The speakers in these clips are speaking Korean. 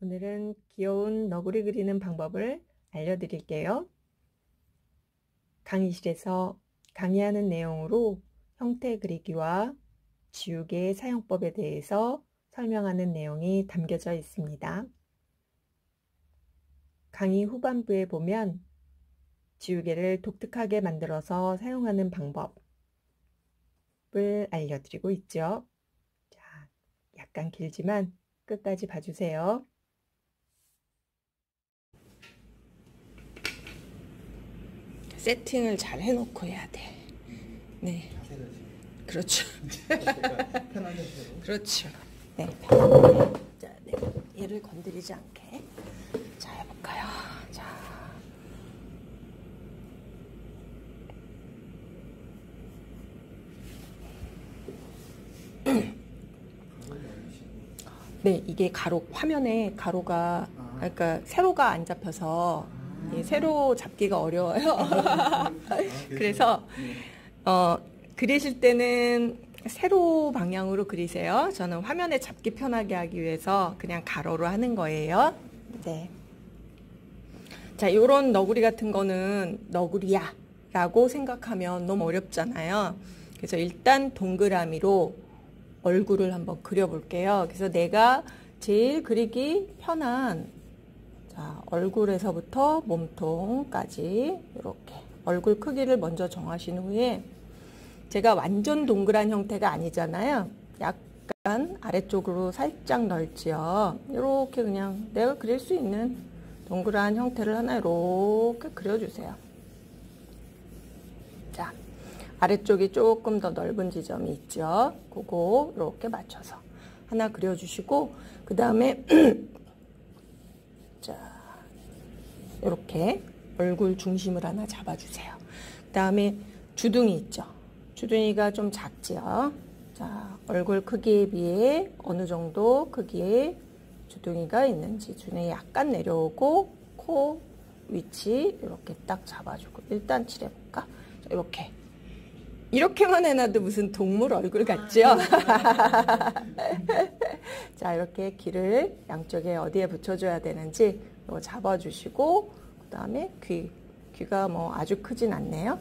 오늘은 귀여운 너구리 그리는 방법을 알려드릴게요. 강의실에서 강의하는 내용으로 형태 그리기와 지우개 사용법에 대해서 설명하는 내용이 담겨져 있습니다. 강의 후반부에 보면 지우개를 독특하게 만들어서 사용하는 방법을 알려드리고 있죠. 자, 약간 길지만 끝까지 봐주세요. 세팅을 잘 해놓고 해야 돼. 네. 그렇죠. 그렇죠. 네. 편하게. 자, 네. 얘를 건드리지 않게. 자, 해볼까요? 자. 네, 이게 가로, 화면에 가로가, 그러니까 세로가 안 잡혀서 세로 잡기가 어려워요. 그래서 그리실 때는 세로 방향으로 그리세요. 저는 화면에 잡기 편하게 하기 위해서 그냥 가로로 하는 거예요. 네. 자, 요런 너구리 같은 거는 너구리야 라고 생각하면 너무 어렵잖아요. 그래서 일단 동그라미로 얼굴을 한번 그려볼게요. 그래서 내가 제일 그리기 편한 자, 얼굴에서부터 몸통까지 이렇게 얼굴 크기를 먼저 정하신 후에 제가 완전 동그란 형태가 아니잖아요. 약간 아래쪽으로 살짝 넓지요. 이렇게 그냥 내가 그릴 수 있는 동그란 형태를 하나 이렇게 그려주세요. 자, 아래쪽이 조금 더 넓은 지점이 있죠. 그거 이렇게 맞춰서 하나 그려주시고 그 다음에 자, 이렇게 얼굴 중심을 하나 잡아주세요. 그 다음에 주둥이 있죠. 주둥이가 좀 작지요. 자, 얼굴 크기에 비해 어느 정도 크기의 주둥이가 있는지 주둥이 약간 내려오고 코 위치 이렇게 딱 잡아주고 일단 칠해볼까? 이렇게 이렇게만 해놔도 무슨 동물 얼굴 같죠? 자, 이렇게 귀를 양쪽에 어디에 붙여줘야 되는지 이거 잡아주시고 그 다음에 귀가 뭐 아주 크진 않네요.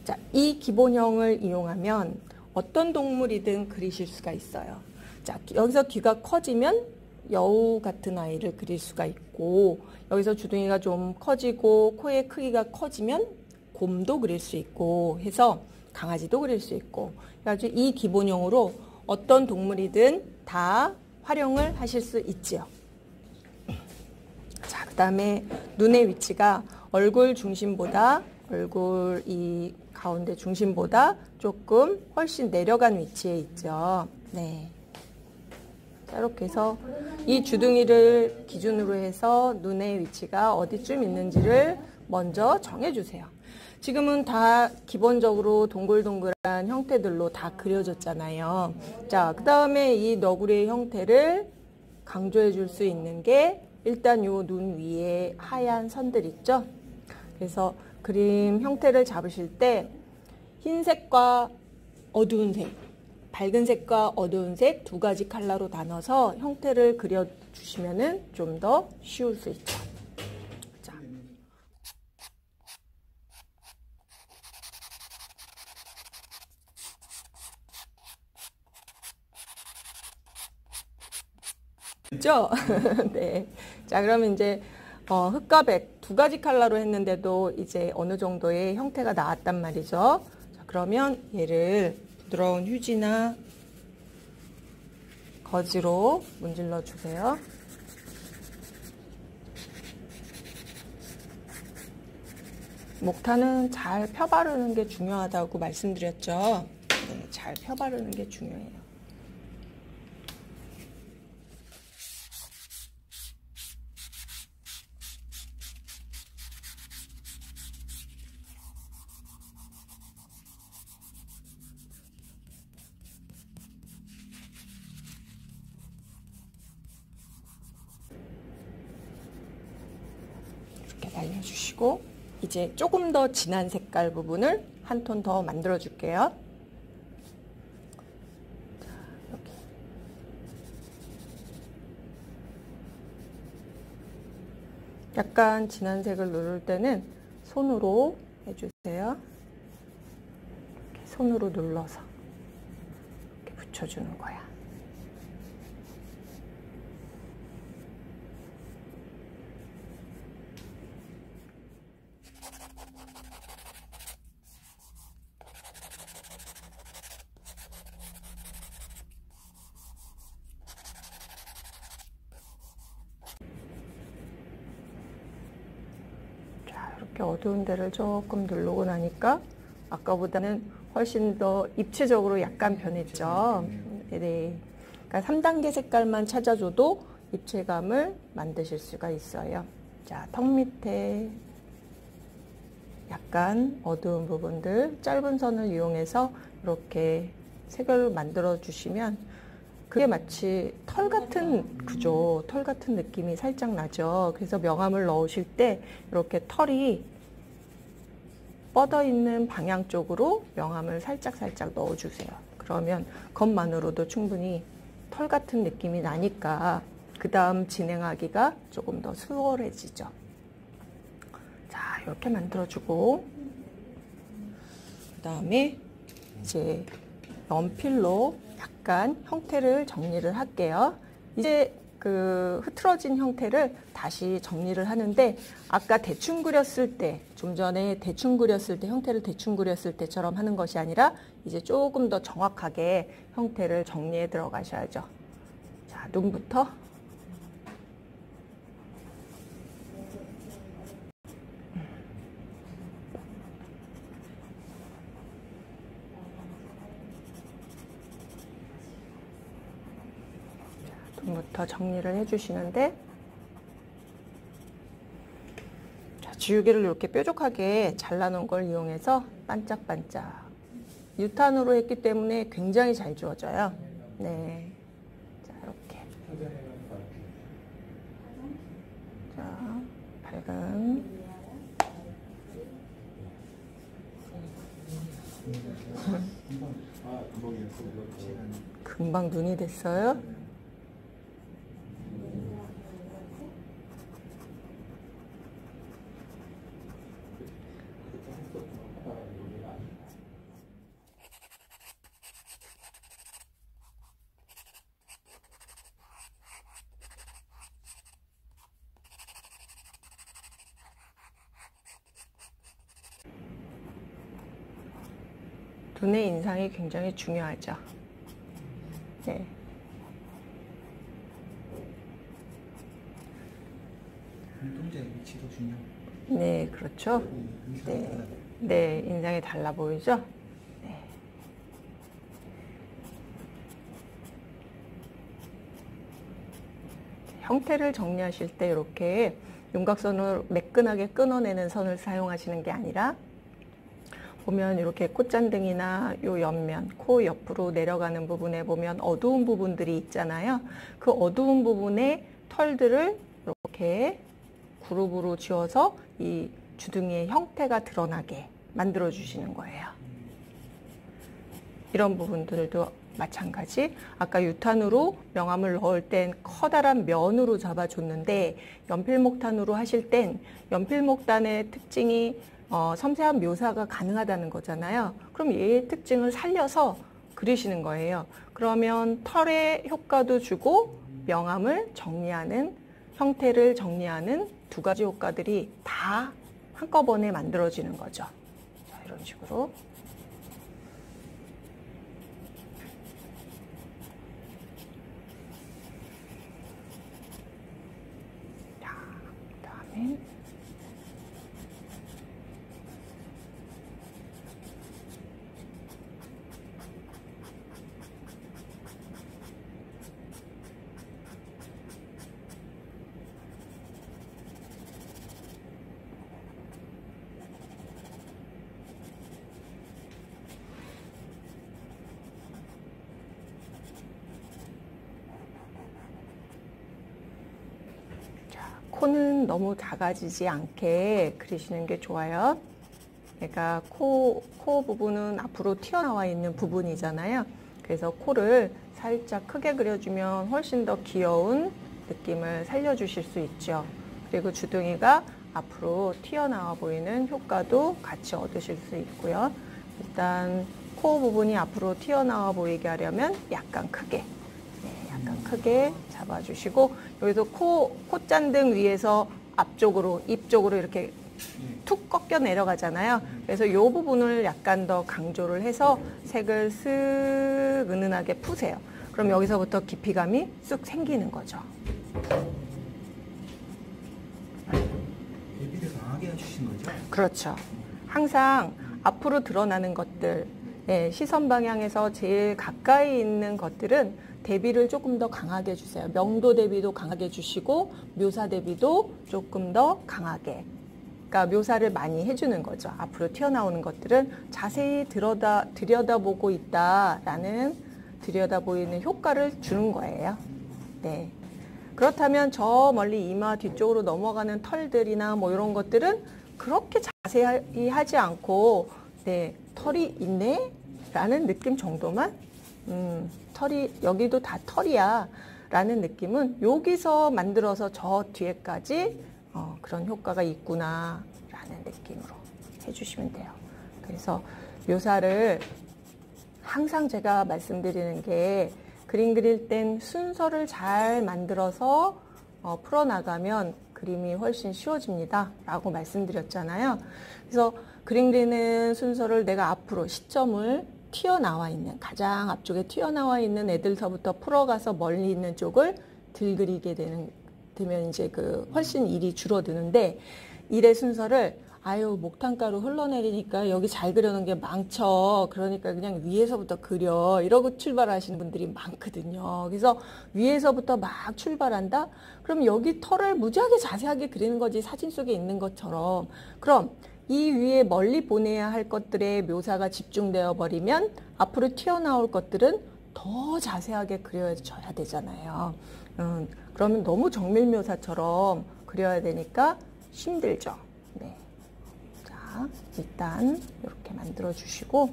자, 이 기본형을 이용하면 어떤 동물이든 그리실 수가 있어요. 자, 여기서 귀가 커지면 여우 같은 아이를 그릴 수가 있고 여기서 주둥이가 좀 커지고 코의 크기가 커지면 곰도 그릴 수 있고 해서 강아지도 그릴 수 있고 그래가지고 이 기본형으로 어떤 동물이든 다 활용을 하실 수 있지요. 자, 그 다음에 눈의 위치가 얼굴 중심보다 얼굴 이 가운데 중심보다 조금 훨씬 내려간 위치에 있죠. 네. 자, 이렇게 해서 이 주둥이를 기준으로 해서 눈의 위치가 어디쯤 있는지를 먼저 정해주세요. 지금은 다 기본적으로 동글동글한 형태들로 다 그려졌잖아요. 자, 그 다음에 이 너구리의 형태를 강조해 줄 수 있는 게 일단 요 눈 위에 하얀 선들 있죠? 그래서 그림 형태를 잡으실 때 흰색과 어두운 색, 밝은 색과 어두운 색 두 가지 컬러로 나눠서 형태를 그려주시면 좀 더 쉬울 수 있죠. 자. 있죠? 네. 자, 그러면 이제 흑과 백 두 가지 컬러로 했는데도 이제 어느 정도의 형태가 나왔단 말이죠. 자, 그러면 얘를 부드러운 휴지나 거즈로 문질러 주세요. 목탄은 잘 펴바르는 게 중요하다고 말씀드렸죠. 네, 잘 펴바르는 게 중요해요. 날려주시고 이제 조금 더 진한 색깔 부분을 한 톤 더 만들어 줄게요. 자, 이렇게. 약간 진한 색을 누를 때는 손으로 해주세요. 이렇게 손으로 눌러서 이렇게 붙여주는 거야. 이렇게 어두운 데를 조금 누르고 나니까 아까보다는 훨씬 더 입체적으로 약간 변했죠. 네. 그러니까 3단계 색깔만 찾아줘도 입체감을 만드실 수가 있어요. 자, 턱 밑에 약간 어두운 부분들 짧은 선을 이용해서 이렇게 색을 만들어 주시면 그게 마치 털 같은, 그죠? 털 같은 느낌이 살짝 나죠. 그래서 명암을 넣으실 때 이렇게 털이 뻗어 있는 방향 쪽으로 명암을 살짝 넣어주세요. 그러면 겉만으로도 충분히 털 같은 느낌이 나니까 그 다음 진행하기가 조금 더 수월해지죠. 자, 이렇게 만들어주고 그 다음에 이제 연필로 약간 형태를 정리를 할게요. 이제 그 흐트러진 형태를 다시 정리를 하는데 아까 대충 그렸을 때, 좀 전에 대충 그렸을 때, 형태를 대충 그렸을 때처럼 하는 것이 아니라 이제 조금 더 정확하게 형태를 정리해 들어가셔야죠. 자, 눈부터 부터 정리를 해주시는데, 자, 지우개를 이렇게 뾰족하게 잘라놓은 걸 이용해서 반짝반짝 유탄으로 했기 때문에 굉장히 잘 지워져요. 네, 자, 이렇게 자, 밝은 금방 눈이 됐어요. 눈의 인상이 굉장히 중요하죠. 네. 눈동자의 위치도 중요해요. 네, 그렇죠. 네, 네, 인상이 달라 보이죠? 네. 형태를 정리하실 때 이렇게 윤곽선을 매끈하게 끊어내는 선을 사용하시는 게 아니라 보면 이렇게 콧잔등이나 요 옆면, 코 옆으로 내려가는 부분에 보면 어두운 부분들이 있잖아요. 그 어두운 부분의 털들을 이렇게 그룹으로 지어서 이 주둥이의 형태가 드러나게 만들어 주시는 거예요. 이런 부분들도 마찬가지. 아까 유탄으로 명암을 넣을 땐 커다란 면으로 잡아줬는데 연필목탄으로 하실 땐 연필목탄의 특징이 섬세한 묘사가 가능하다는 거잖아요. 그럼 얘의 특징을 살려서 그리시는 거예요. 그러면 털의 효과도 주고 명암을 정리하는, 형태를 정리하는 두 가지 효과들이 다 한꺼번에 만들어지는 거죠. 자, 이런 식으로. 자, 그다음에 코는 너무 작아지지 않게 그리시는 게 좋아요. 얘가 코 부분은 앞으로 튀어나와 있는 부분이잖아요. 그래서 코를 살짝 크게 그려주면 훨씬 더 귀여운 느낌을 살려주실 수 있죠. 그리고 주둥이가 앞으로 튀어나와 보이는 효과도 같이 얻으실 수 있고요. 일단 코 부분이 앞으로 튀어나와 보이게 하려면 약간 크게, 약간 크게 잡아주시고, 여기서 콧잔등 위에서 앞쪽으로, 입 쪽으로 이렇게 툭 꺾여 내려가잖아요. 그래서 이 부분을 약간 더 강조를 해서 색을 쓱 은은하게 푸세요. 그럼 여기서부터 깊이감이 쑥 생기는 거죠. 대비를 강하게 해주신 거죠? 그렇죠. 항상 앞으로 드러나는 것들, 시선 방향에서 제일 가까이 있는 것들은 대비를 조금 더 강하게 해주세요. 명도 대비도 강하게 해주시고 묘사 대비도 조금 더 강하게. 그러니까 묘사를 많이 해주는 거죠. 앞으로 튀어나오는 것들은 자세히 들여다보고 있다라는 들여다보이는 효과를 주는 거예요. 네. 그렇다면 저 멀리 이마 뒤쪽으로 넘어가는 털들이나 뭐 이런 것들은 그렇게 자세히 하지 않고, 네, 털이 있네? 라는 느낌 정도만, 털이, 여기도 다 털이야. 라는 느낌은 여기서 만들어서 저 뒤에까지 그런 효과가 있구나. 라는 느낌으로 해주시면 돼요. 그래서 묘사를 항상 제가 말씀드리는 게 그림 그릴 땐 순서를 잘 만들어서 풀어나가면 그림이 훨씬 쉬워집니다. 라고 말씀드렸잖아요. 그래서 그림 그리는 순서를 내가 앞으로 시점을 튀어나와 있는, 가장 앞쪽에 튀어나와 있는 애들서부터 풀어가서 멀리 있는 쪽을 들그리게 되면 이제 훨씬 일이 줄어드는데, 일의 순서를 목탄가루 흘러내리니까 여기 잘 그려놓은 게 망쳐. 그러니까 그냥 위에서부터 그려. 이러고 출발하시는 분들이 많거든요. 그래서 위에서부터 막 출발한다? 그럼 여기 털을 무지하게 자세하게 그리는 거지, 사진 속에 있는 것처럼. 그럼 이 위에 멀리 보내야 할 것들의 묘사가 집중되어 버리면 앞으로 튀어나올 것들은 더 자세하게 그려져야 되잖아요. 그러면 너무 정밀 묘사처럼 그려야 되니까 힘들죠. 네. 자, 일단 이렇게 만들어 주시고,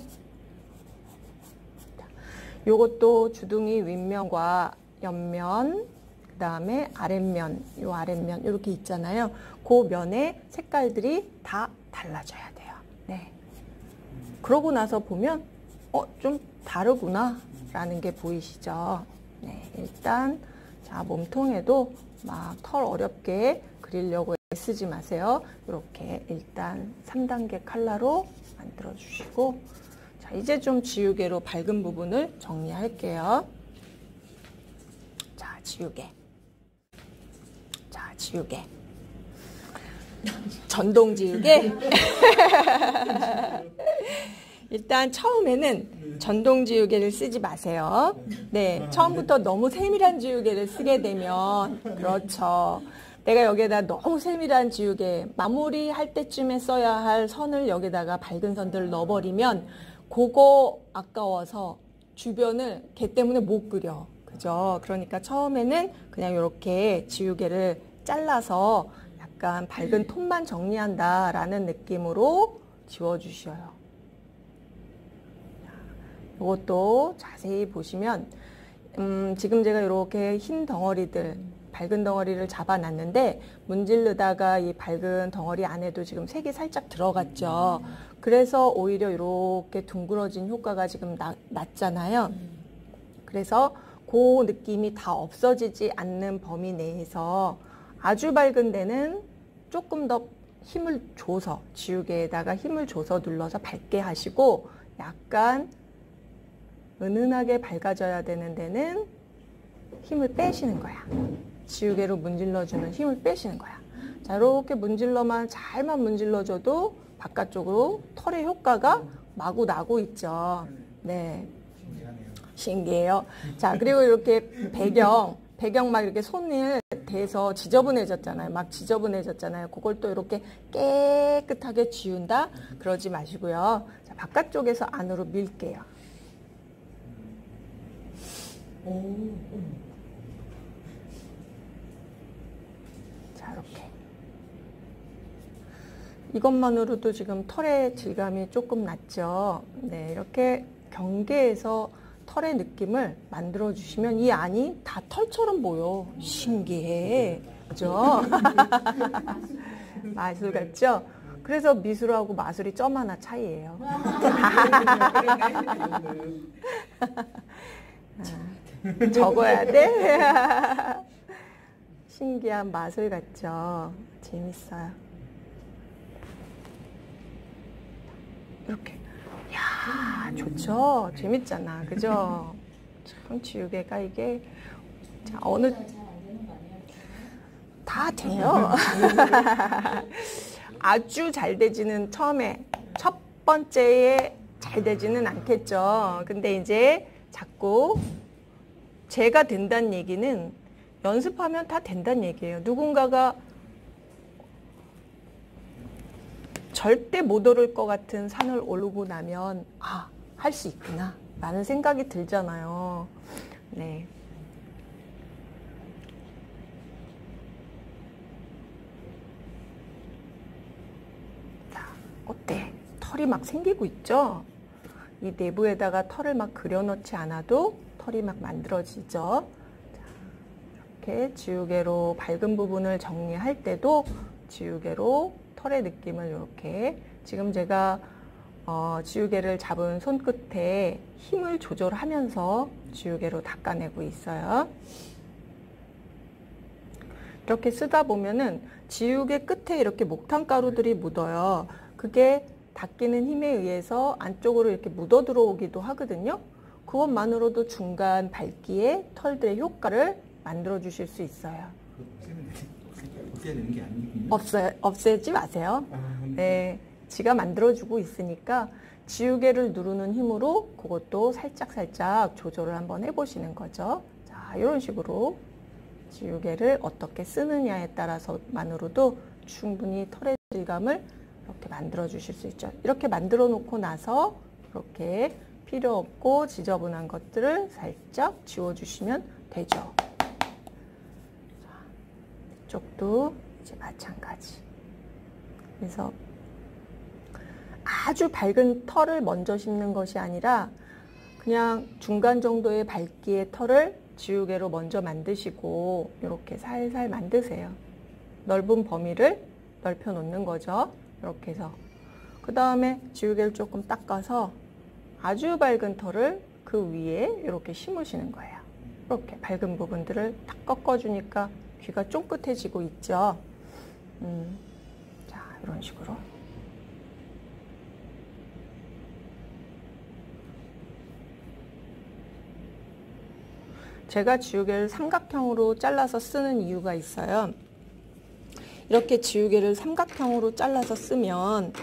요것도 주둥이 윗면과 옆면, 그 다음에 아랫면, 요 아랫면 이렇게 있잖아요. 그 면의 색깔들이 다 달라져야 돼요. 네. 그러고 나서 보면 좀 다르구나 라는 게 보이시죠? 네. 일단 자, 몸통에도 막 털 어렵게 그리려고 애쓰지 마세요. 이렇게 일단 3단계 칼라로 만들어 주시고, 자, 이제 좀 지우개로 밝은 부분을 정리할게요. 자, 지우개. 자, 지우개. 전동 지우개. 일단 처음에는 전동 지우개를 쓰지 마세요. 네, 처음부터 너무 세밀한 지우개를 쓰게 되면, 그렇죠. 내가 여기에다 너무 세밀한 지우개, 마무리할 때쯤에 써야 할 선을 여기다가 밝은 선들을 넣어버리면 그거 아까워서 주변을 걔 때문에 못 그려. 그죠? 그러니까 처음에는 그냥 이렇게 지우개를 잘라서 약간 밝은 톤만 정리한다라는 느낌으로 지워주셔요. 이것도 자세히 보시면 지금 제가 이렇게 흰 덩어리들, 밝은 덩어리를 잡아놨는데 문지르다가 이 밝은 덩어리 안에도 지금 색이 살짝 들어갔죠. 그래서 오히려 이렇게 둥그러진 효과가 지금 났잖아요. 그래서 그 느낌이 다 없어지지 않는 범위 내에서 아주 밝은 데는 조금 더 힘을 줘서, 지우개에다가 힘을 줘서 눌러서 밝게 하시고, 약간 은은하게 밝아져야 되는 데는 힘을 빼시는 거야. 지우개로 문질러주는 힘을 빼시는 거야. 자, 이렇게 잘만 문질러줘도 바깥쪽으로 털의 효과가 마구 나고 있죠. 네. 신기해요. 자, 그리고 이렇게 배경 막 이렇게 손을 대서 지저분해졌잖아요. 막 지저분해졌잖아요. 그걸 또 이렇게 깨끗하게 지운다? 그러지 마시고요. 자, 바깥쪽에서 안으로 밀게요. 자, 이렇게. 이것만으로도 지금 털의 질감이 조금 낮죠. 네, 이렇게 경계에서 털의 느낌을 만들어 주시면 이 안이 다 털처럼 보여. 신기해. 그죠? 마술 같죠? 그래서 미술하고 마술이 점 하나 차이예요. 적어야 돼? 신기한 마술 같죠? 재밌어요. 이렇게. 야, 좋죠? 재밌잖아. 그죠? 참 지우개가 이게 자, 어느 다 돼요. 아주 잘 되지는 처음에 첫 번째에 잘 되지는 않겠죠. 근데 이제 자꾸 제가 된다는 얘기는 연습하면 다 된다는 얘기예요. 누군가가 절대 못 오를 것 같은 산을 오르고 나면 아, 할 수 있구나 라는 생각이 들잖아요. 네. 자, 어때? 털이 막 생기고 있죠? 이 내부에다가 털을 막 그려넣지 않아도 털이 막 만들어지죠? 자, 이렇게 지우개로 밝은 부분을 정리할 때도 지우개로 털의 느낌을 이렇게 지금 제가 지우개를 잡은 손끝에 힘을 조절하면서 지우개로 닦아내고 있어요. 이렇게 쓰다 보면은 지우개 끝에 이렇게 목탄 가루들이 묻어요. 그게 닦이는 힘에 의해서 안쪽으로 이렇게 묻어 들어오기도 하거든요. 그것만으로도 중간 밝기에 털들의 효과를 만들어 주실 수 있어요. 없애야 되는 게 아니군요. 없애지 마세요. 네, 지가 만들어주고 있으니까 지우개를 누르는 힘으로 그것도 살짝 조절을 한번 해보시는 거죠. 자, 이런 식으로 지우개를 어떻게 쓰느냐에 따라서만으로도 충분히 털의 질감을 이렇게 만들어 주실 수 있죠. 이렇게 만들어 놓고 나서 이렇게 필요 없고 지저분한 것들을 살짝 지워주시면 되죠. 이쪽도 이제 마찬가지. 그래서 아주 밝은 털을 먼저 심는 것이 아니라 그냥 중간 정도의 밝기의 털을 지우개로 먼저 만드시고 이렇게 살살 만드세요. 넓은 범위를 넓혀 놓는 거죠. 이렇게 해서 그 다음에 지우개를 조금 닦아서 아주 밝은 털을 그 위에 이렇게 심으시는 거예요. 이렇게 밝은 부분들을 탁 꺾어주니까 귀가 쫑긋해지고 있죠. 자, 이런 식으로. 제가 지우개를 삼각형으로 잘라서 쓰는 이유가 있어요. 이렇게 지우개를 삼각형으로 잘라서 쓰면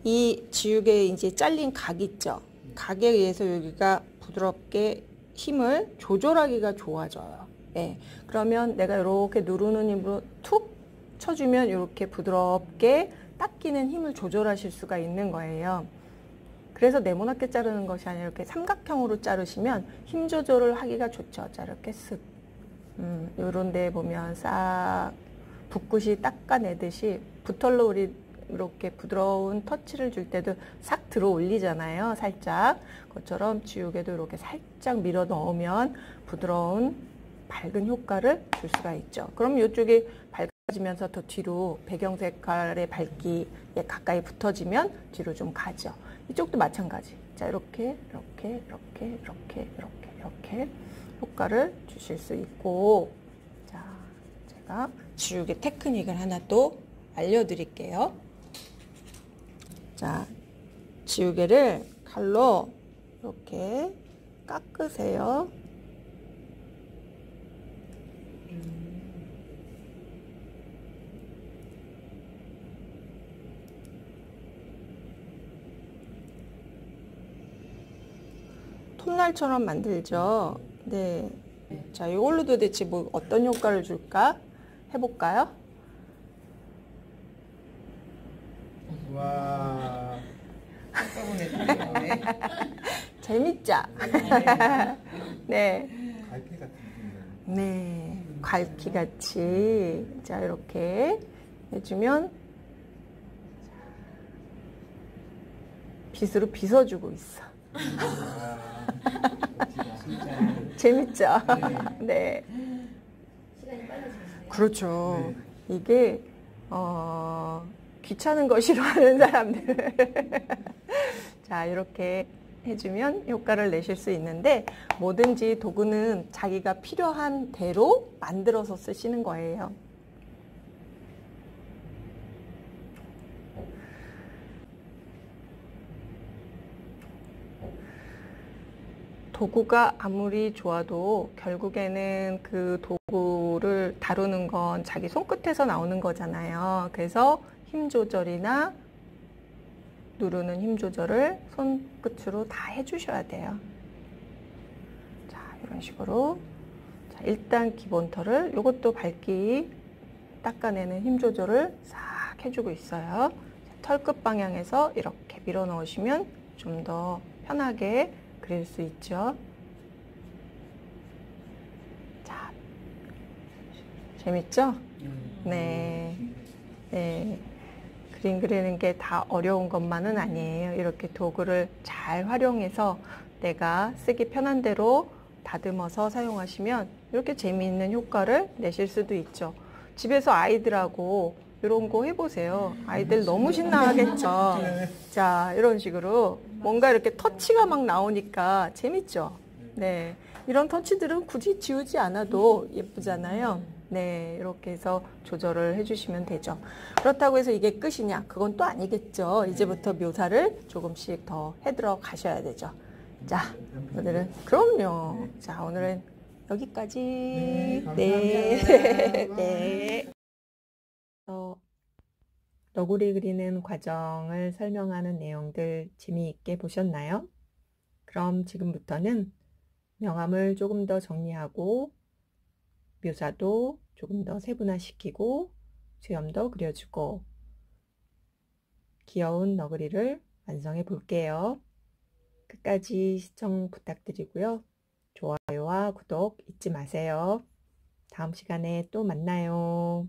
이 지우개에 이제 잘린 각 있죠. 각에 의해서 여기가 부드럽게 힘을 조절하기가 좋아져요. 네. 그러면 내가 이렇게 누르는 힘으로 툭 쳐주면 이렇게 부드럽게 닦이는 힘을 조절하실 수가 있는 거예요. 그래서 네모나게 자르는 것이 아니라 이렇게 삼각형으로 자르시면 힘 조절을 하기가 좋죠. 자, 이렇게 쓱. 요런 데 보면 싹 붓굿이 닦아내듯이 붓털로 우리 이렇게 부드러운 터치를 줄 때도 싹 들어 올리잖아요. 살짝. 그것처럼 지우개도 이렇게 살짝 밀어 넣으면 부드러운 밝은 효과를 줄 수가 있죠. 그럼 이쪽이 밝아지면서 더 뒤로 배경 색깔의 밝기에 가까이 붙어지면 뒤로 좀 가죠. 이쪽도 마찬가지. 자, 이렇게 효과를 주실 수 있고, 자, 제가 지우개 테크닉을 하나 또 알려드릴게요. 자, 지우개를 칼로 이렇게 깎으세요. 톱날처럼 만들죠. 네. 자, 이걸로 도대체 뭐 어떤 효과를 줄까? 해볼까요? 와. 재밌죠? 네. 갈피 같은 느낌. 네. 갈퀴같이. 자, 이렇게 해주면 빗으로 빗어주고 있어. 진짜. 재밌죠? 네. 시간이 빨라지겠네요. 그렇죠. 네. 이게 귀찮은 거 싫어하는 사람들 자 이렇게 해주면 효과를 내실 수 있는데 뭐든지 도구는 자기가 필요한 대로 만들어서 쓰시는 거예요. 도구가 아무리 좋아도 결국에는 그 도구를 다루는 건 자기 손끝에서 나오는 거잖아요. 그래서 힘 조절이나 누르는 힘 조절을 손끝으로 다 해주셔야 돼요. 자, 이런 식으로. 자, 일단 기본 털을 이것도 밝기 닦아내는 힘 조절을 싹 해주고 있어요. 털끝 방향에서 이렇게 밀어 넣으시면 좀 더 편하게 그릴 수 있죠. 자, 재밌죠? 네. 네. 그림 그리는 게 다 어려운 것만은 아니에요. 이렇게 도구를 잘 활용해서 내가 쓰기 편한 대로 다듬어서 사용하시면 이렇게 재미있는 효과를 내실 수도 있죠. 집에서 아이들하고 이런 거 해보세요. 아이들 너무 신나하겠죠. 자, 이런 식으로 뭔가 이렇게 터치가 막 나오니까 재밌죠. 네, 이런 터치들은 굳이 지우지 않아도 예쁘잖아요. 네, 이렇게 해서 조절을 해주시면 되죠. 그렇다고 해서 이게 끝이냐? 그건 또 아니겠죠. 이제부터 묘사를 조금씩 더 해들어 가셔야 되죠. 자, 오늘은 그럼요. 자, 오늘은 여기까지. 네, 네. 감사합니다. 네. 너구리 그리는 과정을 설명하는 내용들 재미있게 보셨나요? 그럼 지금부터는 명암을 조금 더 정리하고 묘사도 조금 더 세분화시키고 수염도 그려주고 귀여운 너구리를 완성해 볼게요. 끝까지 시청 부탁드리고요. 좋아요와 구독 잊지 마세요. 다음 시간에 또 만나요.